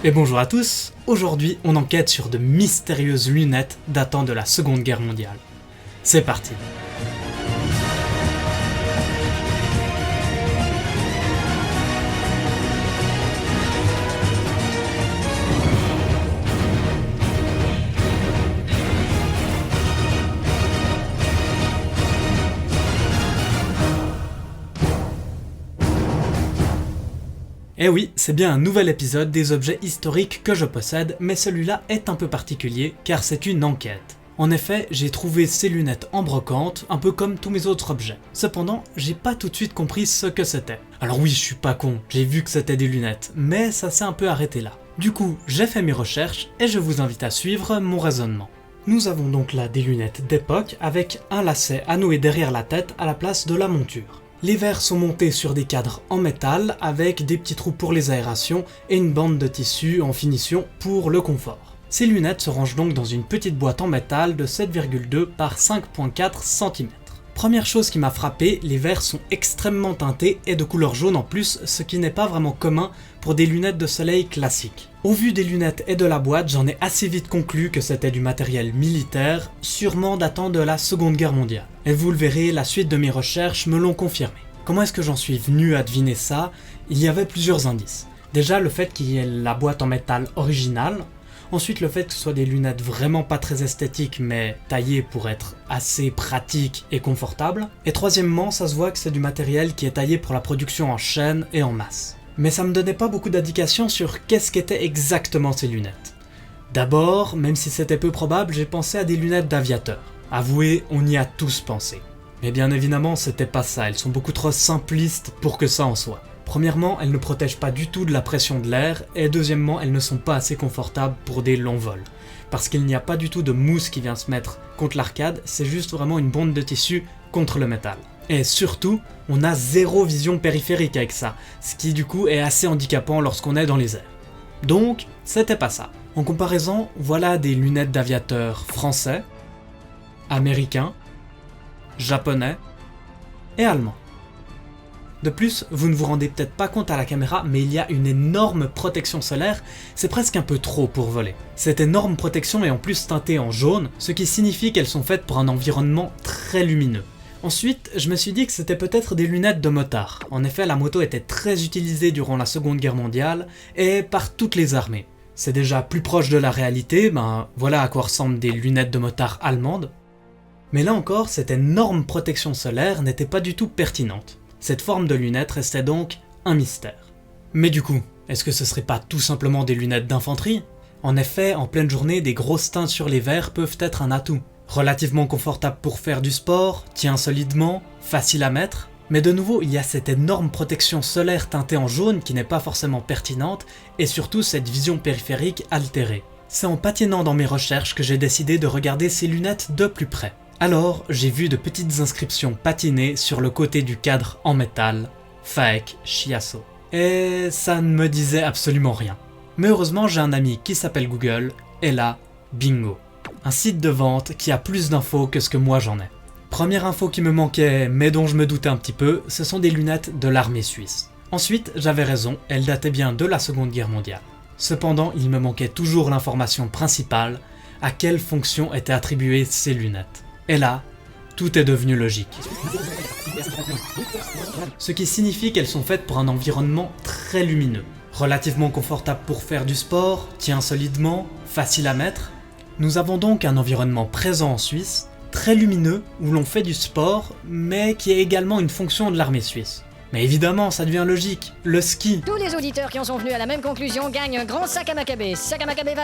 Et bonjour à tous, aujourd'hui on enquête sur de mystérieuses lunettes datant de la Seconde Guerre mondiale. C'est parti. Et oui, c'est bien un nouvel épisode des objets historiques que je possède, mais celui-là est un peu particulier car c'est une enquête. En effet, j'ai trouvé ces lunettes en brocante, un peu comme tous mes autres objets. Cependant, j'ai pas tout de suite compris ce que c'était. Alors oui, je suis pas con, j'ai vu que c'était des lunettes, mais ça s'est un peu arrêté là. Du coup, j'ai fait mes recherches et je vous invite à suivre mon raisonnement. Nous avons donc là des lunettes d'époque avec un lacet à nouer derrière la tête à la place de la monture. Les verres sont montés sur des cadres en métal avec des petits trous pour les aérations et une bande de tissu en finition pour le confort. Ces lunettes se rangent donc dans une petite boîte en métal de 7,2 par 5,4 cm. Première chose qui m'a frappé, les verres sont extrêmement teintés et de couleur jaune en plus, ce qui n'est pas vraiment commun pour des lunettes de soleil classiques. Au vu des lunettes et de la boîte, j'en ai assez vite conclu que c'était du matériel militaire, sûrement datant de la Seconde Guerre mondiale. Et vous le verrez, la suite de mes recherches me l'ont confirmé. Comment est-ce que j'en suis venu à deviner ça? Il y avait plusieurs indices. Déjà le fait qu'il y ait la boîte en métal originale, ensuite le fait que ce soit des lunettes vraiment pas très esthétiques mais taillées pour être assez pratiques et confortables, et troisièmement ça se voit que c'est du matériel qui est taillé pour la production en chaîne et en masse. Mais ça me donnait pas beaucoup d'indications sur qu'est-ce qu'étaient exactement ces lunettes. D'abord, même si c'était peu probable, j'ai pensé à des lunettes d'aviateur. Avouez, on y a tous pensé. Mais bien évidemment, c'était pas ça, elles sont beaucoup trop simplistes pour que ça en soit. Premièrement, elles ne protègent pas du tout de la pression de l'air, et deuxièmement, elles ne sont pas assez confortables pour des longs vols. Parce qu'il n'y a pas du tout de mousse qui vient se mettre contre l'arcade, c'est juste vraiment une bande de tissu contre le métal. Et surtout, on a zéro vision périphérique avec ça, ce qui du coup est assez handicapant lorsqu'on est dans les airs. Donc, c'était pas ça. En comparaison, voilà des lunettes d'aviateurs français, américains, japonais et allemands. De plus, vous ne vous rendez peut-être pas compte à la caméra, mais il y a une énorme protection solaire, c'est presque un peu trop pour voler. Cette énorme protection est en plus teintée en jaune, ce qui signifie qu'elles sont faites pour un environnement très lumineux. Ensuite, je me suis dit que c'était peut-être des lunettes de motard. En effet, la moto était très utilisée durant la Seconde Guerre mondiale, et par toutes les armées. C'est déjà plus proche de la réalité, voilà à quoi ressemblent des lunettes de motard allemandes. Mais là encore, cette énorme protection solaire n'était pas du tout pertinente. Cette forme de lunettes restait donc un mystère. Mais du coup, est-ce que ce serait pas tout simplement des lunettes d'infanterie? En effet, en pleine journée, des grosses teintes sur les verres peuvent être un atout. Relativement confortable pour faire du sport, tient solidement, facile à mettre, mais de nouveau il y a cette énorme protection solaire teintée en jaune qui n'est pas forcément pertinente, et surtout cette vision périphérique altérée. C'est en patinant dans mes recherches que j'ai décidé de regarder ces lunettes de plus près. Alors, j'ai vu de petites inscriptions patinées sur le côté du cadre en métal, Faek Shiaso. Et ça ne me disait absolument rien. Mais heureusement, j'ai un ami qui s'appelle Google, et là, bingo. Un site de vente qui a plus d'infos que ce que moi j'en ai. Première info qui me manquait, mais dont je me doutais un petit peu, ce sont des lunettes de l'armée suisse. Ensuite, j'avais raison, elles dataient bien de la Seconde Guerre mondiale. Cependant, il me manquait toujours l'information principale, à quelle fonction étaient attribuées ces lunettes. Et là, tout est devenu logique. Ce qui signifie qu'elles sont faites pour un environnement très lumineux, relativement confortable pour faire du sport, tient solidement, facile à mettre. Nous avons donc un environnement présent en Suisse, très lumineux, où l'on fait du sport, mais qui est également une fonction de l'armée suisse. Mais évidemment, ça devient logique, le ski. Tous les auditeurs qui en sont venus à la même conclusion gagnent un grand sac à Maccabée. Sac à Maccabée,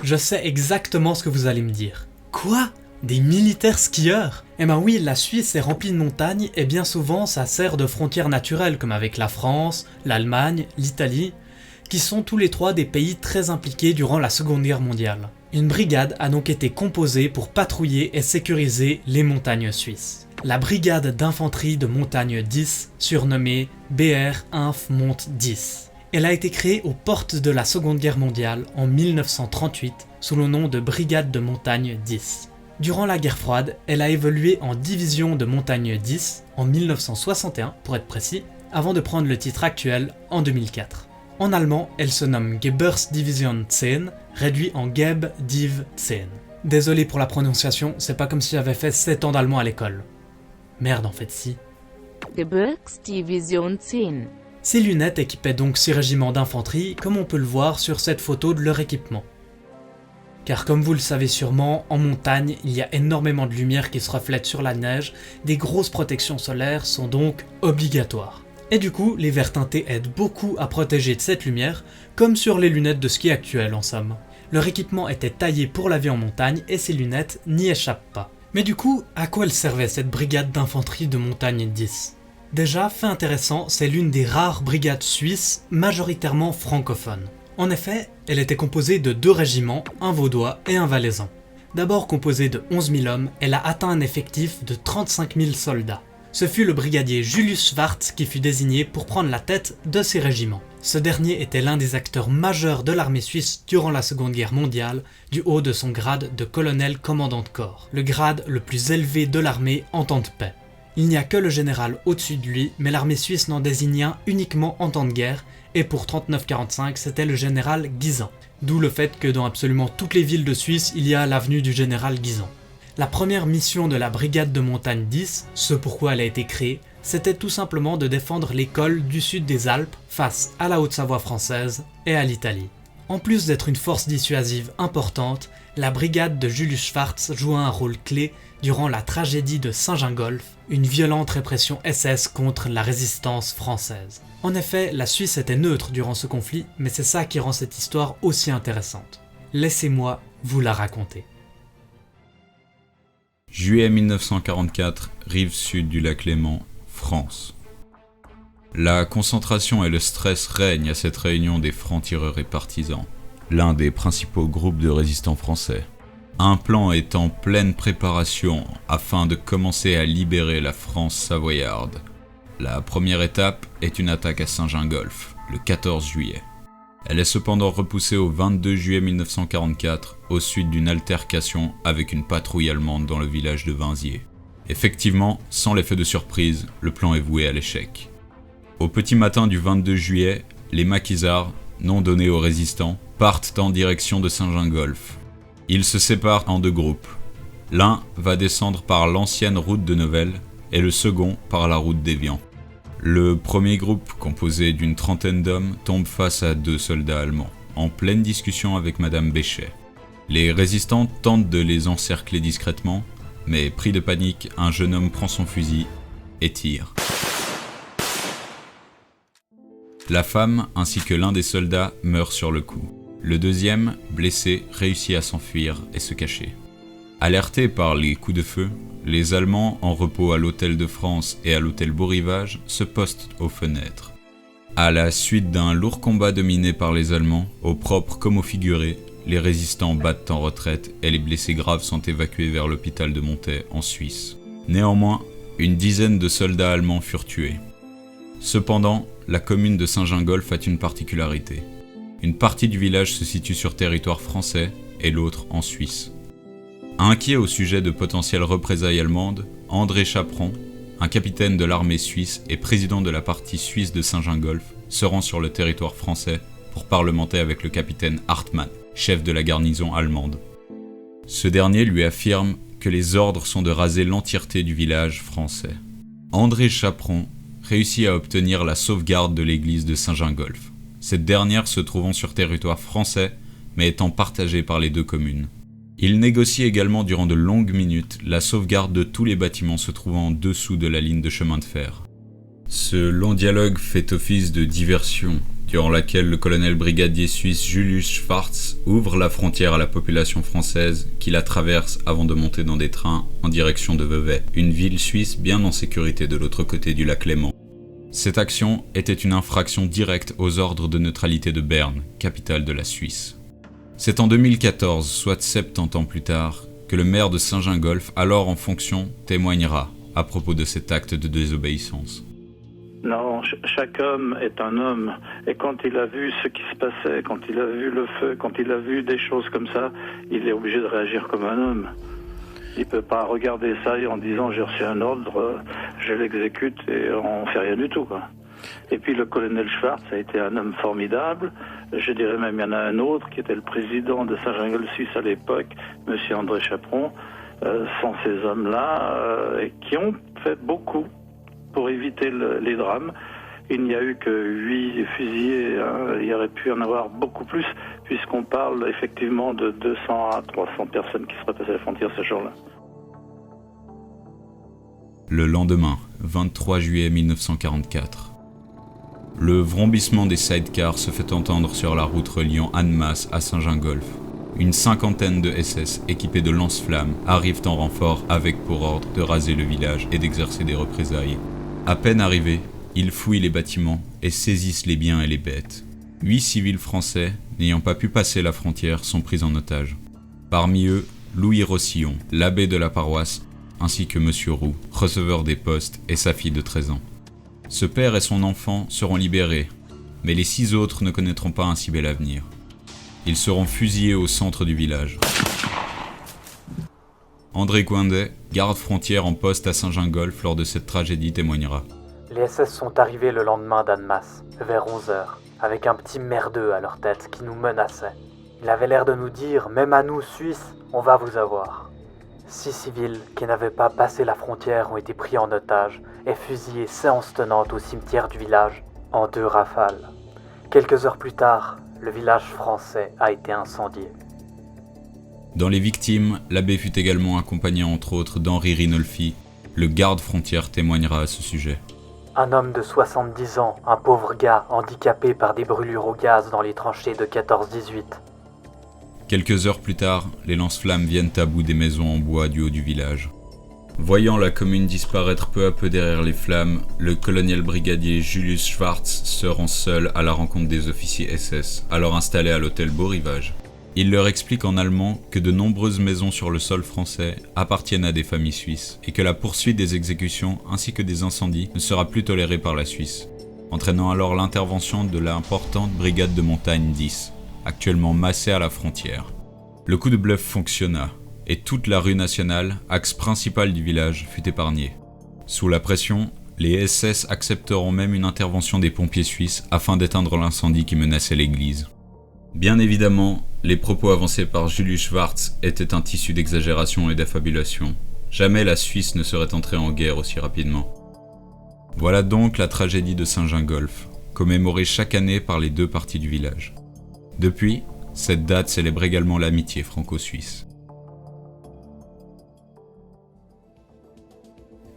Je sais exactement ce que vous allez me dire. Quoi? Des militaires skieurs? Eh ben oui, la Suisse est remplie de montagnes et bien souvent ça sert de frontière naturelle comme avec la France, l'Allemagne, l'Italie, qui sont tous les trois des pays très impliqués durant la Seconde Guerre mondiale. Une brigade a donc été composée pour patrouiller et sécuriser les montagnes suisses. La brigade d'infanterie de montagne 10, surnommée BR Inf Mont 10. Elle a été créée aux portes de la Seconde Guerre mondiale en 1938 sous le nom de Brigade de montagne 10. Durant la guerre froide, elle a évolué en division de montagne 10 en 1961 pour être précis, avant de prendre le titre actuel en 2004. En allemand, elle se nomme Geburtsdivision 10, réduit en Geb Div 10. Désolé pour la prononciation, c'est pas comme si j'avais fait 7 ans d'allemand à l'école. Merde en fait si. Gebirgsdivision 10. Ces lunettes équipaient donc 6 régiments d'infanterie, comme on peut le voir sur cette photo de leur équipement. Car comme vous le savez sûrement, en montagne, il y a énormément de lumière qui se reflète sur la neige, des grosses protections solaires sont donc obligatoires. Et du coup, les verres teintés aident beaucoup à protéger de cette lumière, comme sur les lunettes de ski actuelles en somme. Leur équipement était taillé pour la vie en montagne et ces lunettes n'y échappent pas. Mais du coup, à quoi elle servait cette brigade d'infanterie de montagne 10 ? Déjà, fait intéressant, c'est l'une des rares brigades suisses majoritairement francophones. En effet, elle était composée de 2 régiments, un vaudois et un valaisan. D'abord composée de 11 000 hommes, elle a atteint un effectif de 35 000 soldats. Ce fut le brigadier Julius Schwartz qui fut désigné pour prendre la tête de ces régiments. Ce dernier était l'un des acteurs majeurs de l'armée suisse durant la Seconde Guerre mondiale, du haut de son grade de colonel commandant de corps, le grade le plus élevé de l'armée en temps de paix. Il n'y a que le général au-dessus de lui, mais l'armée suisse n'en désigne un uniquement en temps de guerre, et pour 39-45 c'était le général Guisan. D'où le fait que dans absolument toutes les villes de Suisse, il y a l'avenue du général Guisan. La première mission de la brigade de montagne 10, ce pourquoi elle a été créée, c'était tout simplement de défendre les cols du sud des Alpes face à la Haute-Savoie française et à l'Italie. En plus d'être une force dissuasive importante, la brigade de Julius Schwartz joua un rôle clé durant la tragédie de Saint-Gingolf, une violente répression SS contre la résistance française. En effet, la Suisse était neutre durant ce conflit, mais c'est ça qui rend cette histoire aussi intéressante. Laissez-moi vous la raconter. Juillet 1944, rive sud du lac Léman, France. La concentration et le stress règnent à cette réunion des francs-tireurs et partisans, l'un des principaux groupes de résistants français. Un plan est en pleine préparation afin de commencer à libérer la France savoyarde. La première étape est une attaque à Saint-Gingolf, le 14 juillet. Elle est cependant repoussée au 22 juillet 1944, au suite d'une altercation avec une patrouille allemande dans le village de Vinziers. Effectivement, sans l'effet de surprise, le plan est voué à l'échec. Au petit matin du 22 juillet, les maquisards, nom donné aux résistants, partent en direction de Saint-Gingolf. Ils se séparent en 2 groupes. L'un va descendre par l'ancienne route de Novelle et le second par la route d'Évian. Le premier groupe, composé d'une 30aine d'hommes, tombe face à 2 soldats allemands, en pleine discussion avec Madame Béchet. Les résistants tentent de les encercler discrètement, mais pris de panique, un jeune homme prend son fusil et tire. La femme ainsi que l'un des soldats meurent sur le coup. Le deuxième, blessé, réussit à s'enfuir et se cacher. Alertés par les coups de feu, les Allemands, en repos à l'hôtel de France et à l'hôtel Beau Rivage, se postent aux fenêtres. À la suite d'un lourd combat dominé par les Allemands, au propre comme au figuré, les résistants battent en retraite et les blessés graves sont évacués vers l'hôpital de Montaix, en Suisse. Néanmoins, une dizaine de soldats allemands furent tués. Cependant, la commune de Saint-Gingolf a une particularité. Une partie du village se situe sur territoire français et l'autre en Suisse. Inquiet au sujet de potentielles représailles allemandes, André Chaperon, un capitaine de l'armée suisse et président de la partie suisse de Saint-Gingolf, se rend sur le territoire français pour parlementer avec le capitaine Hartmann, chef de la garnison allemande. Ce dernier lui affirme que les ordres sont de raser l'entièreté du village français. André Chaperon réussit à obtenir la sauvegarde de l'église de Saint-Gingolf, cette dernière se trouvant sur territoire français mais étant partagée par les 2 communes. Il négocie également durant de longues minutes la sauvegarde de tous les bâtiments se trouvant en dessous de la ligne de chemin de fer. Ce long dialogue fait office de diversion, durant laquelle le colonel brigadier suisse Julius Schwartz ouvre la frontière à la population française qui la traverse avant de monter dans des trains en direction de Vevey, une ville suisse bien en sécurité de l'autre côté du lac Léman. Cette action était une infraction directe aux ordres de neutralité de Berne, capitale de la Suisse. C'est en 2014, soit 70 ans plus tard, que le maire de Saint-Gingolf, alors en fonction, témoignera à propos de cet acte de désobéissance. Non, chaque homme est un homme. Et quand il a vu ce qui se passait, quand il a vu le feu, quand il a vu des choses comme ça, il est obligé de réagir comme un homme. Il ne peut pas regarder ça en disant j'ai reçu un ordre, je l'exécute et on fait rien du tout, quoi. Et puis le colonel Schwartz a été un homme formidable. Je dirais même, il y en a un autre qui était le président de Saint-Gingolph-Suisse à l'époque, M. André Chaperon. Sont ces hommes-là qui ont fait beaucoup pour éviter les drames. Il n'y a eu que 8 fusillés, il y aurait pu en avoir beaucoup plus, puisqu'on parle effectivement de 200 à 300 personnes qui seraient passées la frontière ce jour-là. Le lendemain, 23 juillet 1944. Le vrombissement des sidecars se fait entendre sur la route reliant Annemasse à Saint-Gingolph. Une cinquantaine de SS équipés de lance-flammes arrivent en renfort avec pour ordre de raser le village et d'exercer des représailles. À peine arrivés, ils fouillent les bâtiments et saisissent les biens et les bêtes. 8 civils français, n'ayant pas pu passer la frontière, sont pris en otage. Parmi eux, Louis Rossillon, l'abbé de la paroisse, ainsi que Monsieur Roux, receveur des postes, et sa fille de 13 ans. Ce père et son enfant seront libérés, mais les 6 autres ne connaîtront pas un si bel avenir. Ils seront fusillés au centre du village. André Coindet, garde frontière en poste à Saint-Gingolph lors de cette tragédie, témoignera. Les SS sont arrivés le lendemain d'Annemasse, vers 11h, avec un petit merdeux à leur tête qui nous menaçait. Il avait l'air de nous dire « Même à nous, Suisses, on va vous avoir ». 6 civils qui n'avaient pas passé la frontière ont été pris en otage et fusillés séance tenante au cimetière du village, en 2 rafales. Quelques heures plus tard, le village français a été incendié. Dans les victimes, l'abbé fut également accompagné entre autres d'Henri Rinolfi. Le garde-frontière témoignera à ce sujet. Un homme de 70 ans, un pauvre gars handicapé par des brûlures au gaz dans les tranchées de 14-18. Quelques heures plus tard, les lance-flammes viennent à bout des maisons en bois du haut du village. Voyant la commune disparaître peu à peu derrière les flammes, le colonel brigadier Julius Schwartz se rend seul à la rencontre des officiers SS, alors installés à l'hôtel Beau Rivage. Il leur explique en allemand que de nombreuses maisons sur le sol français appartiennent à des familles suisses et que la poursuite des exécutions ainsi que des incendies ne sera plus tolérée par la Suisse, entraînant alors l'intervention de l'importante brigade de montagne 10, actuellement massée à la frontière. Le coup de bluff fonctionna, et toute la rue nationale, axe principal du village, fut épargnée. Sous la pression, les SS accepteront même une intervention des pompiers suisses afin d'éteindre l'incendie qui menaçait l'église. Bien évidemment, les propos avancés par Julius Schwartz étaient un tissu d'exagération et d'affabulation. Jamais la Suisse ne serait entrée en guerre aussi rapidement. Voilà donc la tragédie de Saint-Gingolph, commémorée chaque année par les 2 parties du village. Depuis, cette date célèbre également l'amitié franco-suisse.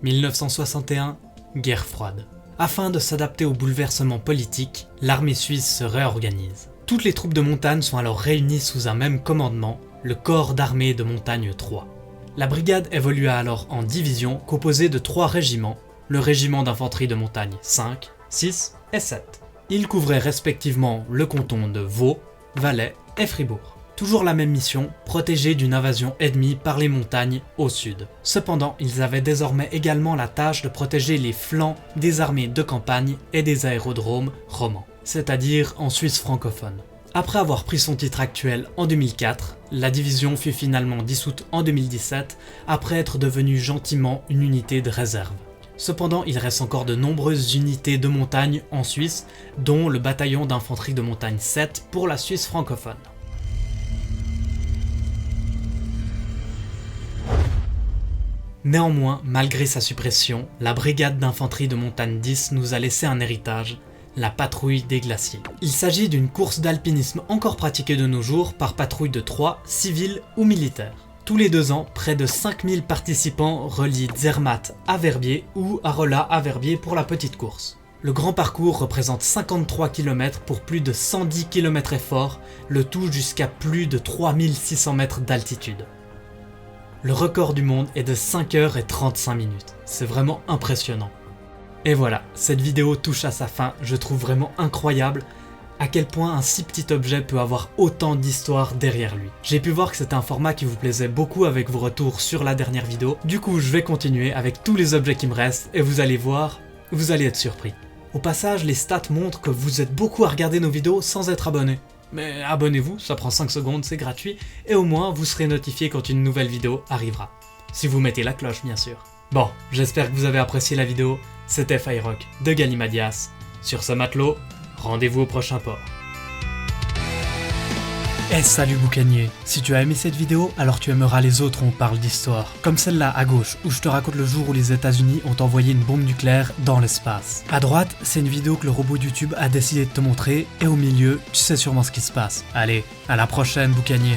1961, guerre froide. Afin de s'adapter aux bouleversements politiques, l'armée suisse se réorganise. Toutes les troupes de montagne sont alors réunies sous un même commandement, le corps d'armée de montagne 3. La brigade évolua alors en divisions composées de 3 régiments, le régiment d'infanterie de montagne 5, 6 et 7. Ils couvraient respectivement le canton de Vaud, Valais et Fribourg. Toujours la même mission, protéger d'une invasion ennemie par les montagnes au sud. Cependant, ils avaient désormais également la tâche de protéger les flancs des armées de campagne et des aérodromes romans, c'est-à-dire en Suisse francophone. Après avoir pris son titre actuel en 2004, la division fut finalement dissoute en 2017 après être devenue gentiment une unité de réserve. Cependant, il reste encore de nombreuses unités de montagne en Suisse, dont le bataillon d'infanterie de montagne 7 pour la Suisse francophone. Néanmoins, malgré sa suppression, la brigade d'infanterie de montagne 10 nous a laissé un héritage, la patrouille des glaciers. Il s'agit d'une course d'alpinisme encore pratiquée de nos jours par patrouille de 3, civils ou militaires. Tous les 2 ans, près de 5000 participants relient Zermatt à Verbier ou Arolla à Verbier pour la petite course. Le grand parcours représente 53 km pour plus de 110 km effort, le tout jusqu'à plus de 3600 mètres d'altitude. Le record du monde est de 5h35. C'est vraiment impressionnant. Et voilà, cette vidéo touche à sa fin, je trouve vraiment incroyable à quel point un si petit objet peut avoir autant d'histoire derrière lui. J'ai pu voir que c'était un format qui vous plaisait beaucoup avec vos retours sur la dernière vidéo, du coup je vais continuer avec tous les objets qui me restent et vous allez voir, vous allez être surpris. Au passage, les stats montrent que vous êtes beaucoup à regarder nos vidéos sans être abonné. Mais abonnez-vous, ça prend 5 secondes, c'est gratuit, et au moins vous serez notifié quand une nouvelle vidéo arrivera. Si vous mettez la cloche bien sûr. Bon, j'espère que vous avez apprécié la vidéo, c'était Firerock de Galimadias, Sur ce matelot, rendez-vous au prochain port. Eh salut boucanier, si tu as aimé cette vidéo, alors tu aimeras les autres où on parle d'histoire. Comme celle-là à gauche, où je te raconte le jour où les États-Unis ont envoyé une bombe nucléaire dans l'espace. À droite, c'est une vidéo que le robot de YouTube a décidé de te montrer, et au milieu, tu sais sûrement ce qui se passe. Allez, à la prochaine boucanier.